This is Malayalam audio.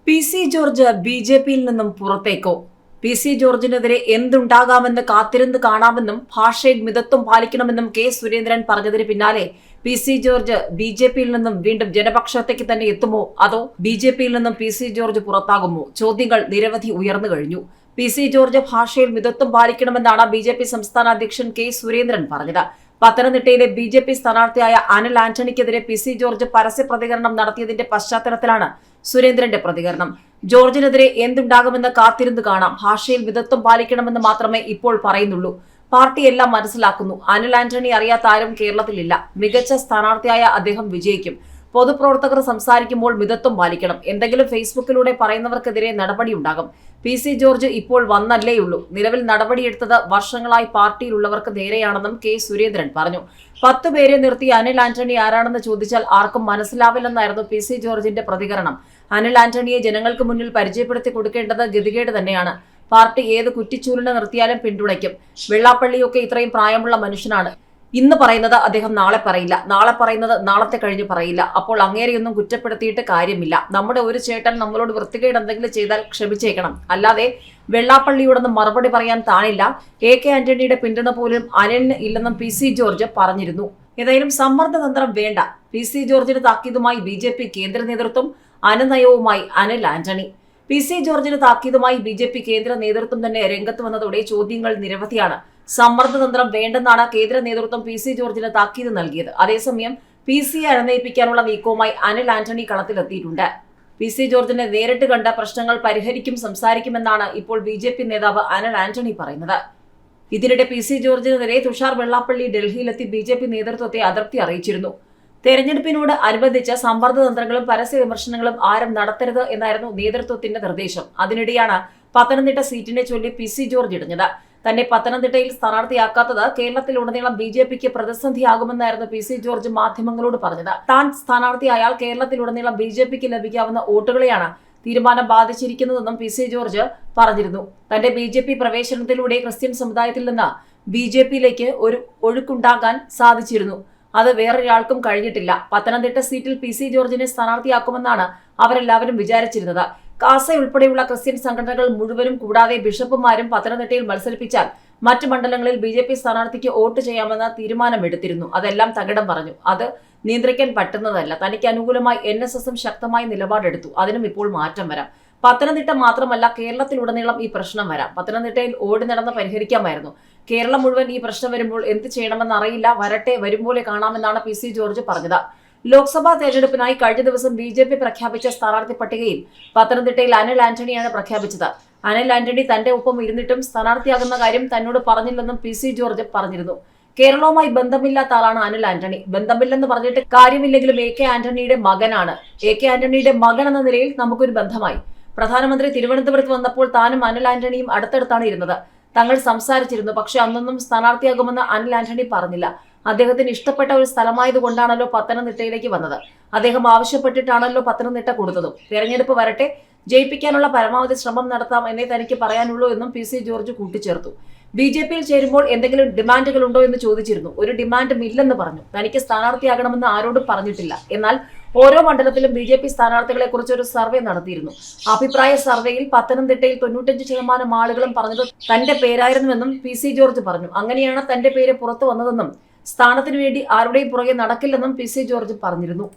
പി.സി. ജോർജ് ബി.ജെ.പിയിൽ നിന്നും പുറത്തേക്കോ? പി.സി. ജോർജിനെതിരെ എന്തുണ്ടാകാമെന്ന് കാത്തിരുന്ന് കാണാമെന്നും ഭാഷയിൽ മിതത്വം പാലിക്കണമെന്നും കെ. സുരേന്ദ്രൻ പറഞ്ഞതിന് പിന്നാലെ പി.സി. ജോർജ് ബി.ജെ.പിയിൽ നിന്നും വീണ്ടും ജനപക്ഷത്തേക്ക് തന്നെ എത്തുമോ, അതോ ബി.ജെ.പിയിൽ നിന്നും പി.സി. ജോർജ് പുറത്താകുമോ? ചോദ്യങ്ങൾ നിരവധി ഉയർന്നു കഴിഞ്ഞു. പി.സി. ജോർജ് ഭാഷയിൽ മിതത്വം പാലിക്കണമെന്നാണ് ബി.ജെ.പി സംസ്ഥാന അധ്യക്ഷൻ കെ. സുരേന്ദ്രൻ പറഞ്ഞത്. പത്തനംതിട്ടയിലെ ബി.ജെ.പി സ്ഥാനാർത്ഥിയായ അനിൽ ആന്റണിക്കെതിരെ പി.സി. ജോർജ് പരസ്യ പ്രതികരണം നടത്തിയതിന്റെ പശ്ചാത്തലത്തിലാണ് സുരേന്ദ്രന്റെ പ്രതികരണം. ജോർജിനെതിരെ എന്തുണ്ടാകുമെന്ന് കാത്തിരുന്ന് കാണാം. ഭാഷയിൽ മിതത്വം പാലിക്കണമെന്ന് മാത്രമേ ഇപ്പോൾ പറയുന്നുള്ളൂ. പാർട്ടി എല്ലാം മനസ്സിലാക്കുന്നു. അനിൽ ആന്റണി അറിയാത്ത ആരും കേരളത്തിലില്ല. മികച്ച സ്ഥാനാർത്ഥിയായ അദ്ദേഹം വിജയിക്കും. പൊതുപ്രവർത്തകർ സംസാരിക്കുമ്പോൾ മിതത്വം പാലിക്കണം. എന്തെങ്കിലും ഫേസ്ബുക്കിലൂടെ പറയുന്നവർക്കെതിരെ നടപടിയുണ്ടാകും. പി.സി. ജോർജ് ഇപ്പോൾ വന്നല്ലേയുള്ളൂ. നിലവിൽ നടപടിയെടുത്തത് വർഷങ്ങളായി പാർട്ടിയിലുള്ളവർക്ക് നേരെയാണെന്നും കെ. സുരേന്ദ്രൻ പറഞ്ഞു. 10 പേരെ നിർത്തി അനിൽ ആന്റണി ആരാണെന്ന് ചോദിച്ചാൽ ആർക്കും മനസ്സിലാവില്ലെന്നായിരുന്നു പി.സി. ജോർജിന്റെ പ്രതികരണം. അനിൽ ആന്റണിയെ ജനങ്ങൾക്ക് മുന്നിൽ പരിചയപ്പെടുത്തി കൊടുക്കേണ്ടത് ഗതികേട് തന്നെയാണ്. പാർട്ടി ഏത് കുറ്റിച്ചൂലിനെ നിർത്തിയാലും പിന്തുണയ്ക്കും. വെള്ളാപ്പള്ളിയൊക്കെ ഇത്രയും പ്രായമുള്ള മനുഷ്യനാണ്. ഇന്ന് പറയുന്നത് അദ്ദേഹം നാളെ പറയില്ല, നാളെ പറയുന്നത് നാളത്തെ കഴിഞ്ഞ് പറയില്ല. അപ്പോൾ അങ്ങേരെയൊന്നും കുറ്റപ്പെടുത്തിയിട്ട് കാര്യമില്ല. നമ്മുടെ ഒരു ചേട്ടൻ നമ്മളോട് വൃത്തികേട് എന്തെങ്കിലും ചെയ്താൽ ക്ഷമിച്ചേക്കണം. അല്ലാതെ വെള്ളാപ്പള്ളിയോടൊന്നും മറുപടി പറയാൻ താനില്ല. എ.കെ. ആന്റണിയുടെ പിന്തുണ പോലും അനിലിന് ഇല്ലെന്നും പി.സി. ജോർജ് പറഞ്ഞിരുന്നു. ഏതായാലും സമ്മർദ്ദതന്ത്രം വേണ്ട. പി.സി. ജോർജിന് താക്കീതുമായി ബി.ജെ.പി കേന്ദ്ര നേതൃത്വം, അനുനയവുമായി അനിൽ ആന്റണി. പി.സി. ജോർജിന് താക്കീതുമായി ബി.ജെ.പി കേന്ദ്ര നേതൃത്വം തന്നെ രംഗത്ത് വന്നതോടെ ചോദ്യങ്ങൾ നിരവധിയാണ്. സമ്മർദ്ദതന്ത്രം വേണ്ടെന്നാണ് കേന്ദ്ര നേതൃത്വം പി.സി. ജോർജിന് താക്കീത് നൽകിയത്. അതേസമയം പി.സിയെ അനുനയിപ്പിക്കാനുള്ള നീക്കവുമായി അനിൽ ആന്റണി കളത്തിലെത്തിയിട്ടുണ്ട്. പി.സി. ജോർജിനെ നേരിട്ട് കണ്ട പ്രശ്നങ്ങൾ പരിഹരിക്കും, സംസാരിക്കുമെന്നാണ് ഇപ്പോൾ ബി.ജെ.പി നേതാവ് അനിൽ ആന്റണി പറയുന്നത്. ഇതിനിടെ പി.സി. ജോർജിനെതിരെ തുഷാർ വെള്ളാപ്പള്ളി ഡൽഹിയിലെത്തി ബി.ജെ.പി നേതൃത്വത്തെ അതൃപ്തി അറിയിച്ചിരുന്നു. തെരഞ്ഞെടുപ്പിനോട് അനുബന്ധിച്ച് സമ്മർദ്ദതന്ത്രങ്ങളും പരസ്യ വിമർശനങ്ങളും ആരും നടത്തരുത് എന്നായിരുന്നു നേതൃത്വത്തിന്റെ നിർദ്ദേശം. അതിനിടെയാണ് പത്തനംതിട്ട സീറ്റിനെ ചൊല്ലി പി.സി. ജോർജ് ഇടഞ്ഞത്. തന്നെ പത്തനംതിട്ടയിൽ സ്ഥാനാർത്ഥിയാക്കാത്തത് കേരളത്തിലുടനീളം ബി.ജെ.പിക്ക് പ്രതിസന്ധിയാകുമെന്നായിരുന്നു പി.സി. ജോർജ് മാധ്യമങ്ങളോട് പറഞ്ഞത്. താൻ സ്ഥാനാർത്ഥിയായാൽ കേരളത്തിലുടനീളം ബി.ജെ.പിക്ക് ലഭിക്കാവുന്ന വോട്ടുകളെയാണ് തീരുമാനം ബാധിച്ചിരിക്കുന്നതെന്നും പി.സി. ജോർജ് പറഞ്ഞിരുന്നു. തന്റെ ബി.ജെ.പി പ്രവേശനത്തിലൂടെ ക്രിസ്ത്യൻ സമുദായത്തിൽ നിന്ന് ബി.ജെ.പിയിലേക്ക് ഒരു ഒഴുക്കുണ്ടാകാൻ സാധിച്ചിരുന്നു. അത് വേറൊരാൾക്കും കഴിഞ്ഞിട്ടില്ല. പത്തനംതിട്ട സീറ്റിൽ പി.സി. ജോർജിനെ സ്ഥാനാർത്ഥിയാക്കുമെന്നാണ് അവരെല്ലാവരും വിചാരിച്ചിരുന്നത്. കാസ ഉൾപ്പെടെയുള്ള ക്രിസ്ത്യൻ സംഘടനകൾ മുഴുവനും കൂടാതെ ബിഷപ്പുമാരും പത്തനംതിട്ടയിൽ മത്സരിപ്പിച്ചാൽ മറ്റ് മണ്ഡലങ്ങളിൽ ബി.ജെ.പി സ്ഥാനാർത്ഥിക്ക് വോട്ട് ചെയ്യാമെന്ന തീരുമാനമെടുത്തിരുന്നു. അതെല്ലാം തകിടം പറഞ്ഞു. അത് നിയന്ത്രിക്കാൻ പറ്റുന്നതല്ല. തനിക്ക് അനുകൂലമായി എൻ.എസ്.എസും ശക്തമായ നിലപാടെടുത്തു. അതിനും ഇപ്പോൾ മാറ്റം വരാം. പത്തനംതിട്ട മാത്രമല്ല, കേരളത്തിലുടനീളം ഈ പ്രശ്നം വരാം. പത്തനംതിട്ടയിൽ ഓടി നടന്ന് പരിഹരിക്കാമായിരുന്നു. കേരളം മുഴുവൻ ഈ പ്രശ്നം വരുമ്പോൾ എന്ത് ചെയ്യണമെന്ന് അറിയില്ല. വരട്ടെ, വരുമ്പോലെ കാണാമെന്നാണ് പി.സി. ജോർജ് പറഞ്ഞത്. ലോക്സഭാ തെരഞ്ഞെടുപ്പിനായി കഴിഞ്ഞ ദിവസം ബി.ജെ.പി പ്രഖ്യാപിച്ച സ്ഥാനാർത്ഥി പട്ടികയിൽ പത്തനംതിട്ടയിൽ അനിൽ ആന്റണിയാണ് പ്രഖ്യാപിച്ചത്. അനിൽ ആന്റണി തന്റെ ഒപ്പം ഇരുന്നിട്ടും സ്ഥാനാർത്ഥിയാകുന്ന കാര്യം തന്നോട് പറഞ്ഞില്ലെന്നും പി.സി. ജോർജ് പറഞ്ഞിരുന്നു. കേരളവുമായി ബന്ധമില്ലാത്ത ആളാണ് അനിൽ ആന്റണി. ബന്ധമില്ലെന്ന് പറഞ്ഞിട്ട് കാര്യമില്ലെങ്കിലും എ.കെ. ആന്റണിയുടെ മകനാണ്. എ.കെ. ആന്റണിയുടെ മകൻ എന്ന നിലയിൽ നമുക്കൊരു ബന്ധമായി. പ്രധാനമന്ത്രി തിരുവനന്തപുരത്ത് വന്നപ്പോൾ താനും അനിൽ ആന്റണിയും അടുത്തടുത്താണ് ഇരുന്നത്. തങ്ങൾ സംസാരിച്ചിരുന്നു. പക്ഷെ അന്നൊന്നും സ്ഥാനാർത്ഥിയാകുമെന്ന് അനിൽ ആന്റണി പറഞ്ഞില്ല. അദ്ദേഹത്തിന് ഇഷ്ടപ്പെട്ട ഒരു സ്ഥലമായതുകൊണ്ടാണല്ലോ പത്തനംതിട്ടയിലേക്ക് വന്നത്. അദ്ദേഹം ആവശ്യപ്പെട്ടിട്ടാണല്ലോ പത്തനംതിട്ട കൊടുത്തതും. തെരഞ്ഞെടുപ്പ് വരട്ടെ, ജയിപ്പിക്കാനുള്ള പരമാവധി ശ്രമം നടത്താം എന്നേ തനിക്ക് പറയാനുള്ളൂ എന്നും പി.സി. ജോർജ് കൂട്ടിച്ചേർത്തു. ബി.ജെ.പിയിൽ ചേരുമ്പോൾ എന്തെങ്കിലും ഡിമാൻഡുകൾ ഉണ്ടോ എന്ന് ചോദിച്ചിരുന്നു. ഒരു ഡിമാൻഡും ഇല്ലെന്ന് പറഞ്ഞു. തനിക്ക് സ്ഥാനാർത്ഥിയാകണമെന്ന് ആരോടും പറഞ്ഞിട്ടില്ല. എന്നാൽ ഓരോ മണ്ഡലത്തിലും ബി.ജെ.പി സ്ഥാനാർത്ഥികളെ കുറിച്ച് ഒരു സർവേ നടത്തിയിരുന്നു. അഭിപ്രായ സർവേയിൽ പത്തനംതിട്ടയിൽ 95% ആളുകളും പറഞ്ഞത് തന്റെ പേരായിരുന്നുവെന്നും പി.സി. ജോർജ് പറഞ്ഞു. അങ്ങനെയാണ് തന്റെ പേര് പുറത്തു വന്നതെന്നും സ്ഥാനത്തിനു വേണ്ടി ആരുടെയും പുറകെ നടക്കില്ലെന്നും പി.സി. ജോർജ് പറഞ്ഞിരുന്നു.